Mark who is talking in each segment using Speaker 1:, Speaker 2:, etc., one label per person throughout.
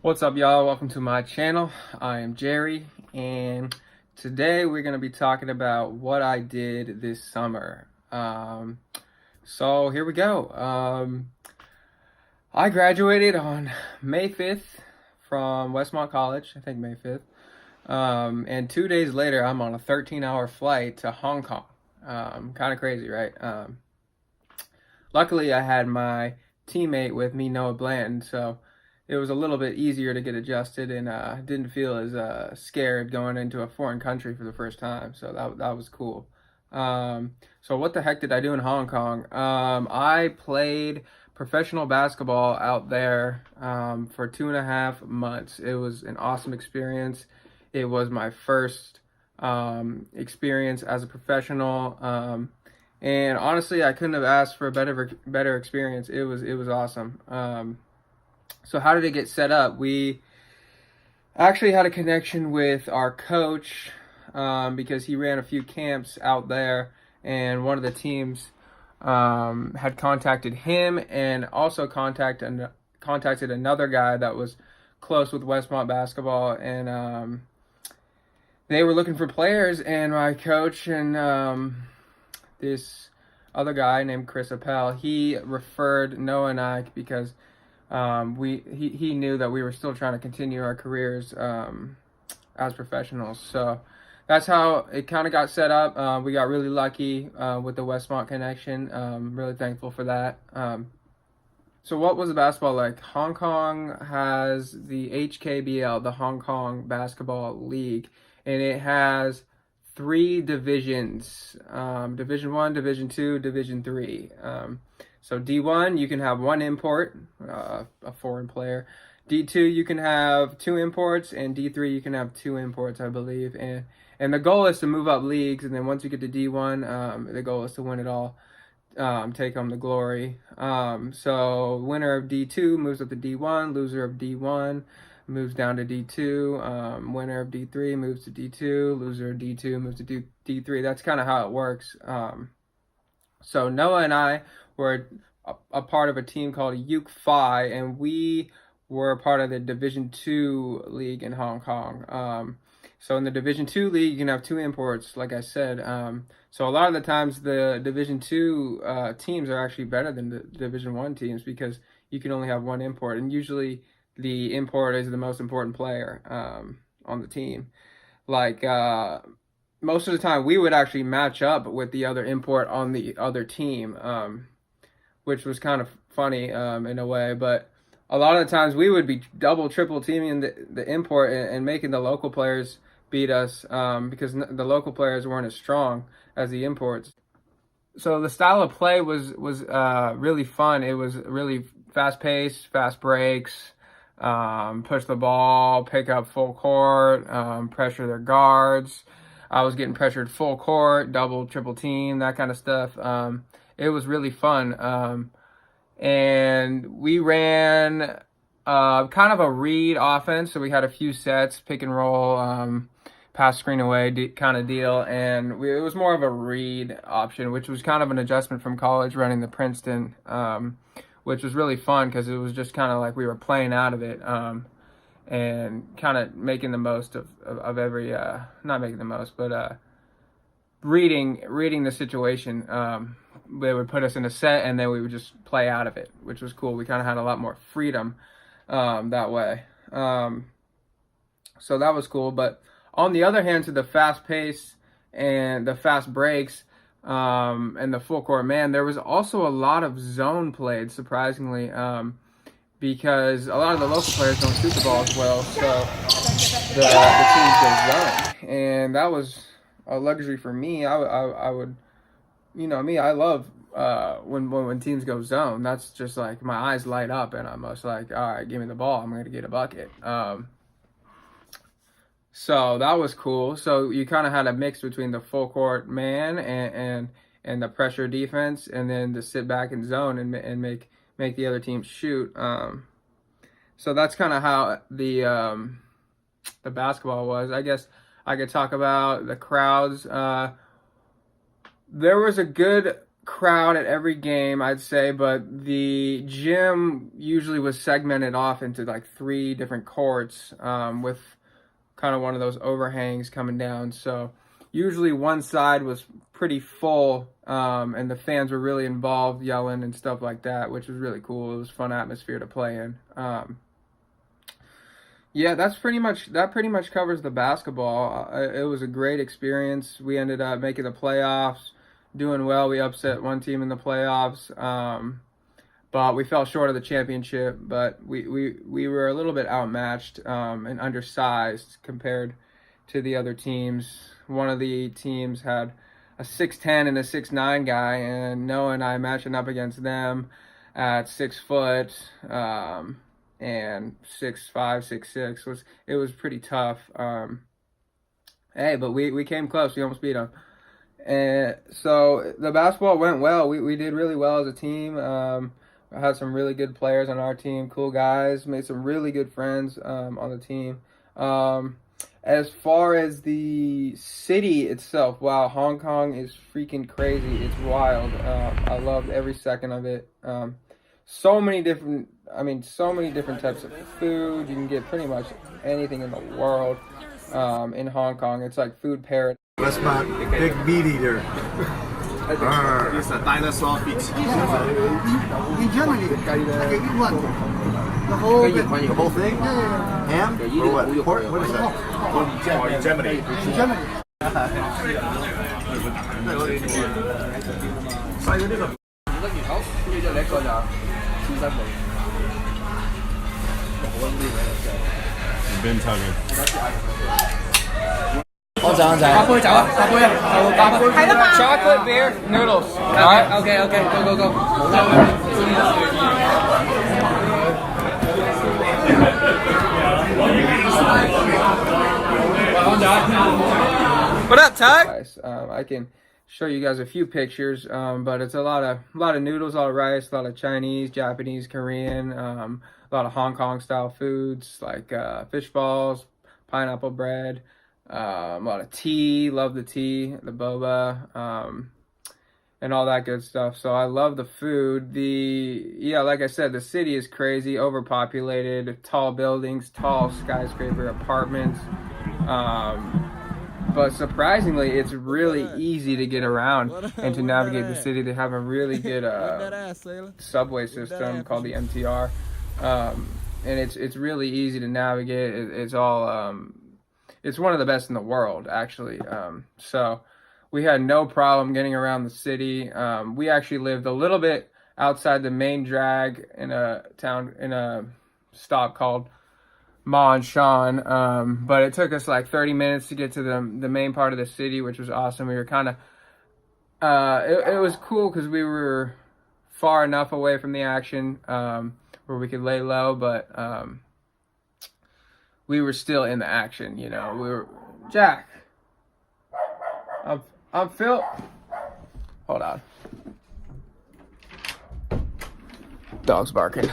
Speaker 1: What's up, y'all? Welcome to my channel. I am Jerry, and today we're going to be talking about what I did this summer. So here we go. I graduated on May 5th from Westmont College, I think May 5th. And 2 days later, I'm on a 13-hour flight to Hong Kong. Kind of crazy, right? Luckily, I had my teammate with me, Noah Blanton, so it was a little bit easier to get adjusted and didn't feel as scared going into a foreign country for the first time. So that was cool. So what the heck did I do in Hong Kong? I played professional basketball out there for 2.5 months. It was an awesome experience. It was my first experience as a professional. And honestly, I couldn't have asked for a better experience. It was awesome. So how did it get set up? We actually had a connection with our coach because he ran a few camps out there, and one of the teams had contacted him and also contacted another guy that was close with Westmont basketball, and they were looking for players, and my coach and this other guy named Chris Appel, he referred Noah and I because he knew that we were still trying to continue our careers as professionals. So that's how it kind of got set up. We got really lucky with the Westmont connection. Really thankful for that. So what was the basketball like? Hong Kong has the HKBL, the Hong Kong Basketball League, and it has three divisions: Division 1, Division 2, Division 3. So D1, you can have one import, a foreign player. D2, you can have two imports, and D3, you can have two imports, I believe. And the goal is to move up leagues, and then once you get to D1, the goal is to win it all, take home the glory. So winner of D2 moves up to D1, loser of D1 moves down to D2, winner of D3 moves to D2, loser of D2 moves to D3. That's kind of how it works. So Noah and I were a part of a team called Yuk Phi, and we were a part of the Division 2 league in Hong Kong. So in the Division 2 league, you can have two imports, like I said. So a lot of the times the Division 2 teams are actually better than the Division 1 teams because you can only have one import, and usually the import is the most important player on the team. Like most of the time, we would actually match up with the other import on the other team, which was kind of funny in a way. But a lot of the times, we would be double, triple teaming the import and making the local players beat us because the local players weren't as strong as the imports. So the style of play was really fun. It was really fast paced, fast breaks, push the ball, pick up full court, pressure their guards. I was getting pressured full court, double, triple team, that kind of stuff. It was really fun. And we ran kind of a read offense. So we had a few sets, pick and roll, pass screen away kind of deal. And it was more of a read option, which was kind of an adjustment from college running the Princeton, which was really fun because it was just kind of like we were playing out of it. And kind of making the most of every, not making the most, but reading the situation. They would put us in a set, and then we would just play out of it, which was cool. We kind of had a lot more freedom that way. So that was cool. But on the other hand, to the fast pace and the fast breaks and the full court, man, there was also a lot of zone played, surprisingly. Because a lot of the local players don't shoot the ball as well, so the teams go zone, and that was a luxury for me. I would, me, I love when teams go zone. That's just like my eyes light up, and I'm just like, all right, give me the ball, I'm gonna get a bucket. So that was cool. So you kind of had a mix between the full court man and the pressure defense, and then the sit back and zone and make the other team shoot. So that's kind of how the basketball was. I guess I could talk about the crowds. There was a good crowd at every game, I'd say, but the gym usually was segmented off into like 3 different courts, with kind of one of those overhangs coming down. So usually one side was pretty full, and the fans were really involved, yelling and stuff like that, which was really cool. It was a fun atmosphere to play in. Yeah, that pretty much covers the basketball. It was a great experience. We ended up making the playoffs, doing well. We upset one team in the playoffs, but we fell short of the championship. But we were a little bit outmatched, and undersized compared to the other teams. One of the teams had a 6'10" and a 6'9" guy, and Noah and I matching up against them at 6 foot. And 6'5", 6'6", it was pretty tough. Hey, but we came close. We almost beat them. And so the basketball went well. We did really well as a team. I had some really good players on our team, cool guys. Made some really good friends on the team. As far as the city itself, wow, Hong Kong is freaking crazy. It's wild. I loved every second of it. So many different types of food. You can get pretty much anything in the world in Hong Kong. It's like food paradise.
Speaker 2: That's my big meat eater.
Speaker 3: It's a dinosaur feet.
Speaker 2: In Germany, I can eat one. The whole thing. The whole thing? Yeah. Ham? Or what? Pork? What is that?
Speaker 3: In Germany.
Speaker 2: In Germany.
Speaker 4: 邊抽嘅？
Speaker 5: 我走。八杯酒啊，八杯啊，就8杯。係啦嘛。Chocolate beer noodles。OK，go go go。What up, Tug?
Speaker 1: I can show you guys a few pictures, but it's a lot of noodles, a lot of rice, a lot of Chinese, Japanese, Korean, a lot of Hong Kong style foods like fish balls, pineapple bread, a lot of tea, love the tea, the boba, and all that good stuff. So I love the food. Like I said, the city is crazy, overpopulated, tall buildings, tall skyscraper apartments. But surprisingly, it's really easy to get around and to navigate the city. They have a really good subway system called the MTR, and it's really easy to navigate. It's all it's one of the best in the world, actually. So we had no problem getting around the city. We actually lived a little bit outside the main drag in a stop called Ma and Sean, but it took us like 30 minutes to get to the main part of the city, which was awesome. We were kind of it was cool because we were far enough away from the action where we could lay low, but we were still in the action. We were Jack. I'm Phil. Hold on. Dog's barking.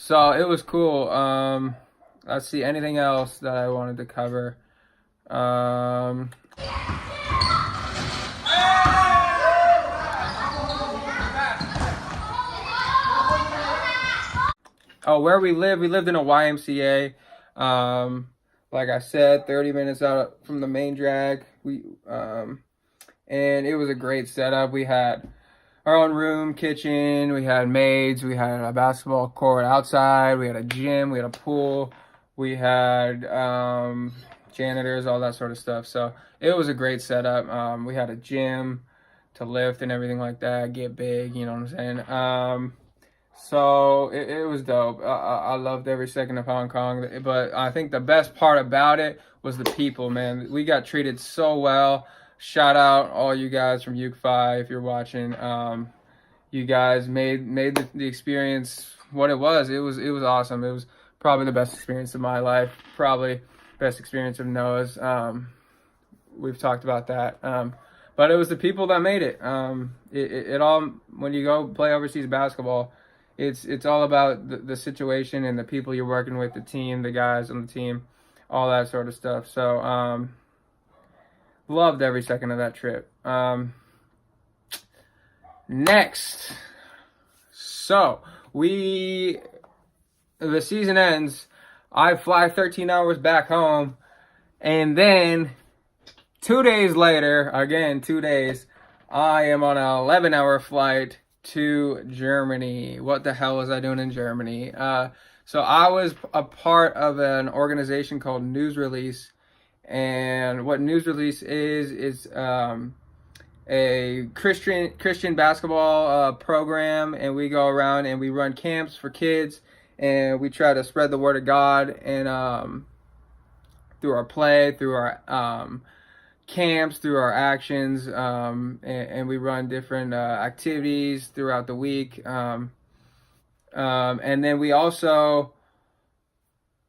Speaker 1: So it was cool. Let's see, anything else that I wanted to cover. Where we lived in a YMCA. Like I said, 30 minutes out from the main drag. And it was a great setup. We had our own room, kitchen, we had maids, we had a basketball court outside, we had a gym, we had a pool, we had janitors, all that sort of stuff. So it was a great setup. We had a gym to lift and everything like that, get big, you know what I'm saying? So it was dope. I loved every second of Hong Kong, but I think the best part about it was the people, man. We got treated so well. Shout out all you guys from UC5 if you're watching. You guys made the experience what it was. It was awesome. It was probably the best experience of my life. Probably best experience of Noah's. We've talked about that. But it was the people that made it. It all, when you go play overseas basketball, it's all about the situation and the people you're working with, the team, the guys on the team, all that sort of stuff. So loved every second of that trip. Next, so the season ends. I fly 13 hours back home, and then 2 days later, again 2 days, I am on an 11-hour flight to Germany. What the hell was I doing in Germany? So I was a part of an organization called News Release, and what News Release is a Christian basketball program, and we go around and we run camps for kids, and we try to spread the word of God, and through our play, through our camps, through our actions, and we run different activities throughout the week, and then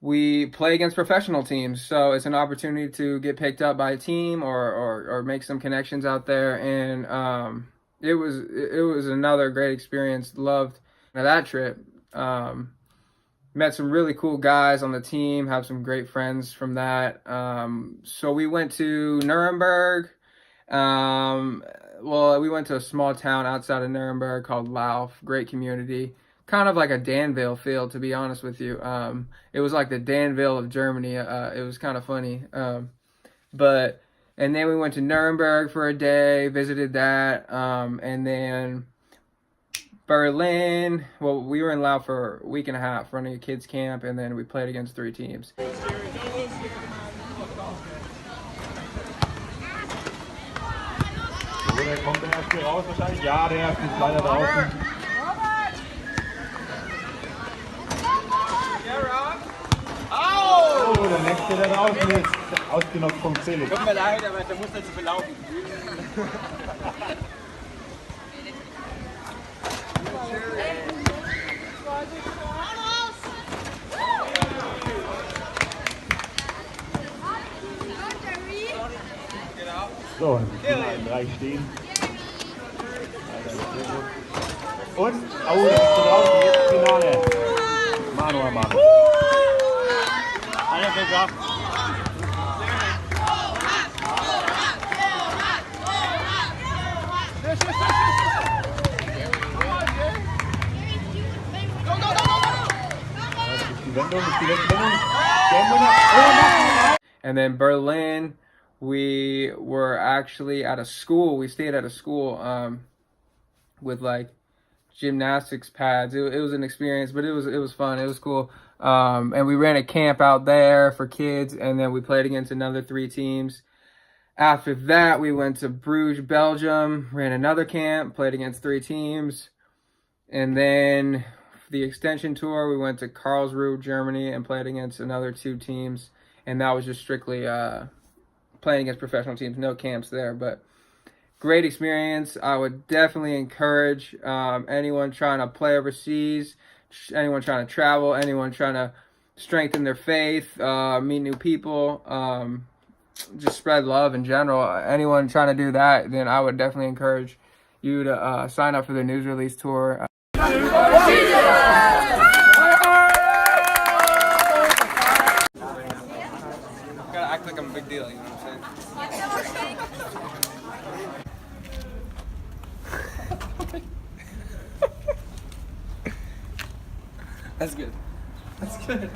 Speaker 1: we play against professional teams, so it's an opportunity to get picked up by a team or make some connections out there, and it was another great experience. Loved that trip. Met some really cool guys on the team, have some great friends from that. So we went to Nuremberg. Well, we went to a small town outside of Nuremberg called Lauf. Great community. Kind of like a Danville feel, to be honest with you. It was like the Danville of Germany. It was kind of funny. And then we went to Nuremberg for a day, visited that, and then Berlin. Well, we were in Laos for a week and a half running a kids camp, and then we played against 3 teams.
Speaker 6: Wo kommt der erste raus wahrscheinlich? Ja, der erste ist leider draußen. Oh, der nächste, der draußen ist, ausgenockt vom Felix.
Speaker 5: Tut mir leid, aber der muss nicht so viel laufen.
Speaker 6: So, und die 3 stehen. Und, oh, das ist draußen, jetzt Finale. Manu. Einer gesagt.
Speaker 1: And then Berlin, we were actually at a school. We stayed at a school with like gymnastics pads. It was an experience, but it was fun. It was cool. And we ran a camp out there for kids, and then we played against another 3 teams. After that, we went to Bruges, Belgium, ran another camp, played against 3 teams. And then for the extension tour, we went to Karlsruhe, Germany, and played against another 2 teams. And that was just strictly playing against professional teams, no camps there. But great experience. I would definitely encourage anyone trying to play overseas, anyone trying to travel, anyone trying to strengthen their faith, meet new people, just spread love in general. Anyone trying to do that, then I would definitely encourage you to sign up for the News Release tour. Gotta act like I'm a big deal, you know what I'm saying? That's good. That's good.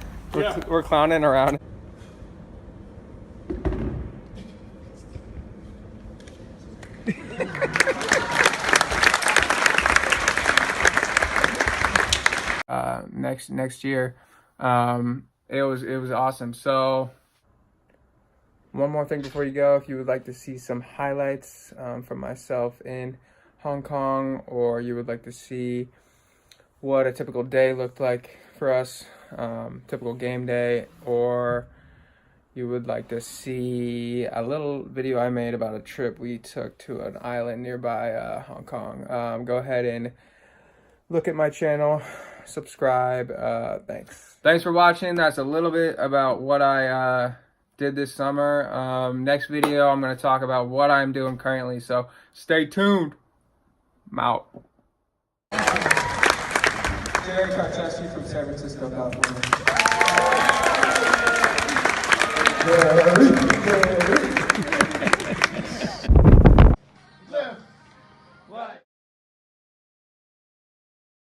Speaker 1: We're clowning around. Next year, it was awesome. So one more thing before you go, if you would like to see some highlights from myself in Hong Kong, or you would like to see what a typical day looked like for us, typical game day, or you would like to see a little video I made about a trip we took to an island nearby Hong Kong, go ahead and look at my channel, subscribe. Thanks for watching. That's a little bit about what I did this summer. Next video I'm going to talk about what I'm doing currently, so stay tuned. I'm out. Karczewski from San Francisco, California.